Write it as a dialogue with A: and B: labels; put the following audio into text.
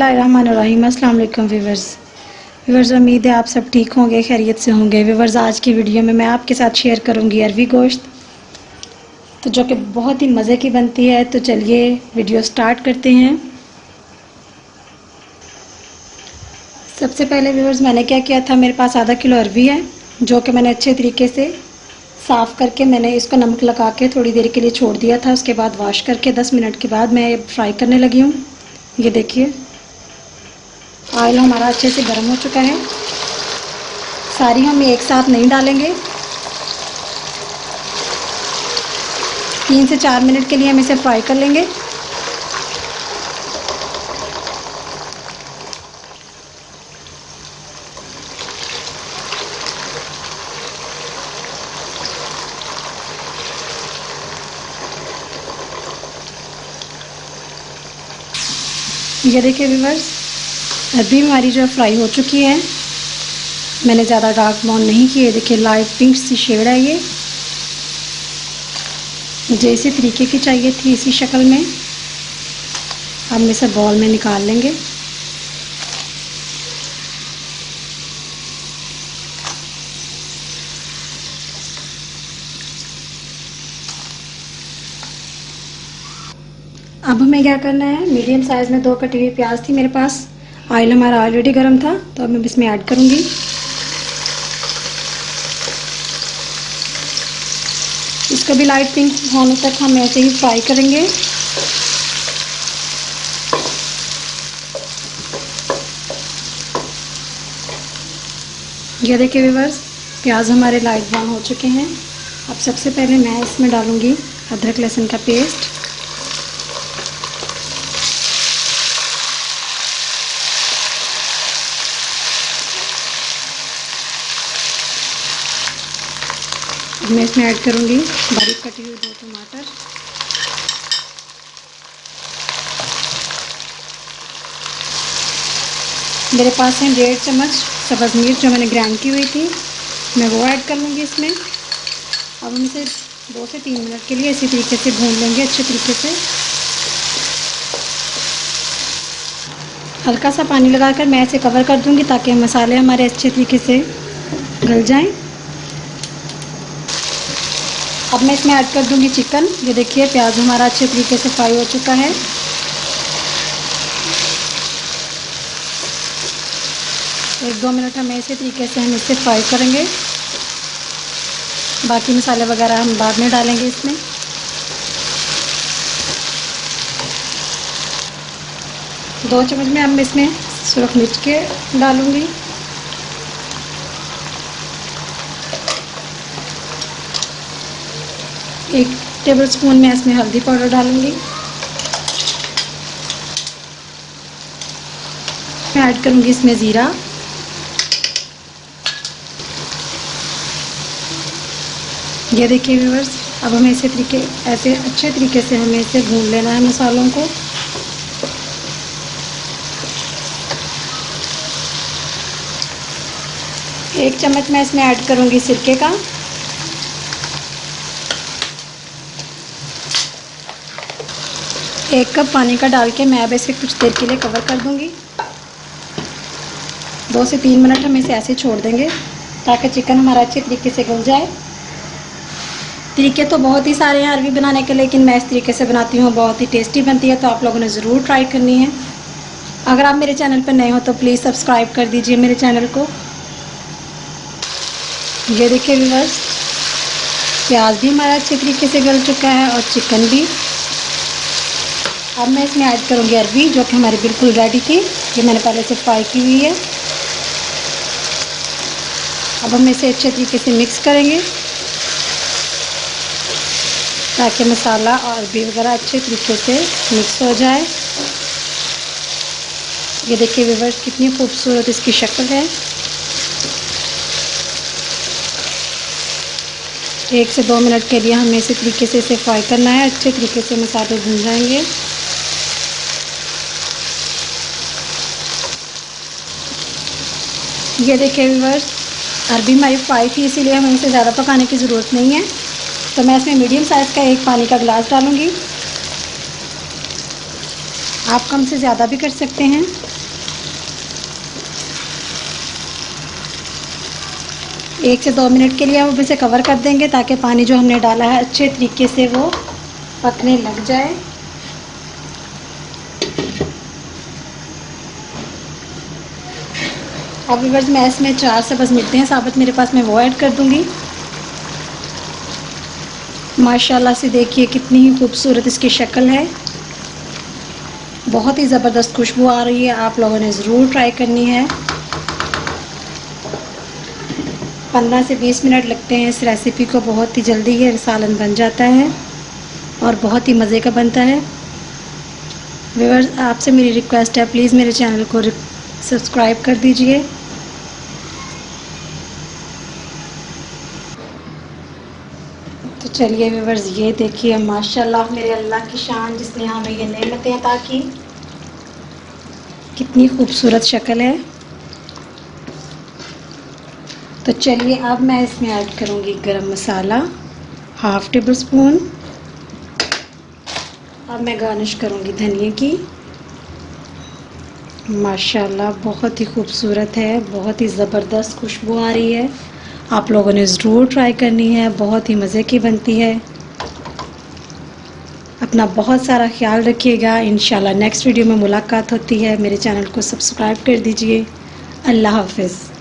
A: बिस्मिल्लाहिर्रहमानिर्रहीम। अस्सलाम वालेकुम व्यूवर्स, उम्मीद है आप सब ठीक होंगे, खैरियत से होंगे। व्यूवर्स, आज की वीडियो में मैं आपके साथ शेयर करूंगी अरवी गोश्त, तो जो कि बहुत ही मज़े की बनती है। तो चलिए वीडियो स्टार्ट करते हैं। सबसे पहले व्यूवर्स, मैंने क्या किया था, मेरे पास आधा किलो अरवी है, जो कि मैंने अच्छे तरीके से साफ़ करके मैंने इसको नमक लगा के थोड़ी देर के लिए छोड़ दिया था। उसके बाद वॉश करके 10 मिनट के बाद मैं फ्राई करने लगी हूँ। ये देखिए, ऑयल हमारा अच्छे से गर्म हो चुका है। सारी हम एक साथ नहीं डालेंगे, 3 से 4 मिनट के लिए हम इसे फ्राई कर लेंगे। ये देखिए व्यूअर्स, अरबी हमारी जो फ्राई हो चुकी है। मैंने ज़्यादा डार्क ब्राउन नहीं किए। देखिए लाइट पिंक सी शेड है। ये मुझे इसी तरीके की चाहिए थी, इसी शक्ल में। हम इसे बॉल में निकाल लेंगे। अब हमें क्या करना है, मीडियम साइज़ में 2 कटी हुई प्याज थी मेरे पास। ऑयल हमारा ऑलरेडी गर्म था, तो अब मैं इसमें ऐड करूँगी। इसको भी लाइट पिंक होने तक हम ऐसे ही फ्राई करेंगे। ये देखिए व्यूअर्स, प्याज हमारे लाइट ब्राउन हो चुके हैं। अब सबसे पहले मैं इसमें डालूँगी अदरक लहसुन का पेस्ट। मैं इसमें ऐड करूँगी बारीक कटी हुई 2 टमाटर। मेरे पास है 1.5 चम्मच सब्ज़ मिर्च, जो मैंने ग्राइंड की हुई थी, मैं वो ऐड कर लूँगी इसमें। अब हम इसे 2 से 3 मिनट के लिए इसी तरीके से भून लेंगे अच्छे तरीके से। हल्का सा पानी लगाकर मैं इसे कवर कर दूँगी, ताकि मसाले हमारे अच्छे तरीके से गल जाएं। अब मैं इसमें ऐड कर दूँगी चिकन। ये देखिए, प्याज हमारा अच्छे तरीके से फ्राई हो चुका है। एक 2 मिनट हमें इसी तरीके से हम इसे फ्राई करेंगे। बाकी मसाले वगैरह हम बाद में डालेंगे इसमें। दो चम्मच में हम इसमें सुरख मिर्च के डालूँगी। एक टेबलस्पून में इसमें हल्दी पाउडर डालूँगी। मैं ऐड करूँगी इसमें ज़ीरा। ये देखिए व्यूअर्स, अब हमें ऐसे अच्छे तरीके से हमें इसे भून लेना है मसालों को। एक चम्मच मैं इसमें ऐड करूँगी सिरके का। एक कप पानी का डाल के मैं अब इसे कुछ देर के लिए कवर कर दूँगी। 2 से 3 मिनट हम इसे ऐसे छोड़ देंगे, ताकि चिकन हमारा अच्छे तरीके से गल जाए। तरीके तो बहुत ही सारे हैं अरवी बनाने के, लेकिन मैं इस तरीके से बनाती हूँ, बहुत ही टेस्टी बनती है। तो आप लोगों ने ज़रूर ट्राई करनी है। अगर आप मेरे चैनल पर नए हो तो प्लीज़ सब्सक्राइब कर दीजिए मेरे चैनल को। ये देखिए व्यूअर्स, प्याज भी हमारा अच्छे तरीके से गल चुका है और चिकन भी। अब मैं इसमें ऐड करूँगी अरवी, जो कि हमारी बिल्कुल रेडी थी। ये मैंने पहले से फ्राई की हुई है। अब हम इसे अच्छे तरीके से मिक्स करेंगे, ताकि मसाला और अरवी वगैरह अच्छे तरीके से मिक्स हो जाए। ये देखिए व्यूअर्स, कितनी खूबसूरत इसकी शक्ल है। 1 से 2 मिनट के लिए हमें इसी तरीके से इसे फ्राई करना है। अच्छे तरीके से मसाले भून जाएंगे। ये देखिए व्यूअर्स, अरबी हमारी फ्राई थी, इसीलिए हमें इसे ज़्यादा पकाने की ज़रूरत नहीं है। तो मैं इसमें मीडियम साइज़ का 1 पानी का गिलास डालूँगी। आप कम से ज़्यादा भी कर सकते हैं। 1 से 2 मिनट के लिए अब इसे कवर कर देंगे ताकि पानी जो हमने डाला है अच्छे तरीके से वो पकने लग जाए। अब व्यूअर्स मैं इसमें 4 से बस मिर्चें हैं साबुत मेरे पास, मैं वो ऐड कर दूंगी। माशाल्लाह से देखिए कितनी ही खूबसूरत इसकी शक्ल है, बहुत ही ज़बरदस्त खुशबू आ रही है। आप लोगों ने ज़रूर ट्राई करनी है। 15 से 20 मिनट लगते हैं इस रेसिपी को, बहुत ही जल्दी ये सालन बन जाता है और बहुत ही मज़े का बनता है। व्यूअर्स आपसे मेरी रिक्वेस्ट है, प्लीज़ मेरे चैनल को सब्सक्राइब कर दीजिए। तो चलिए व्यूअर्स ये देखिए माशाल्लाह मेरे अल्लाह की शान जिसने हमें ये नेमतें अता की, कितनी खूबसूरत शक्ल है। तो चलिए अब मैं इसमें ऐड करूँगी गरम मसाला हाफ़ टेबल स्पून। अब मैं गार्निश करूँगी धनिए की। माशाल्लाह बहुत ही खूबसूरत है, बहुत ही ज़बरदस्त खुशबू आ रही है। आप लोगों ने ज़रूर ट्राई करनी है, बहुत ही मज़े की बनती है। अपना बहुत सारा ख्याल रखिएगा। इंशाल्लाह नेक्स्ट वीडियो में मुलाकात होती है। मेरे चैनल को सब्सक्राइब कर दीजिए। अल्लाह हाफ़िज़।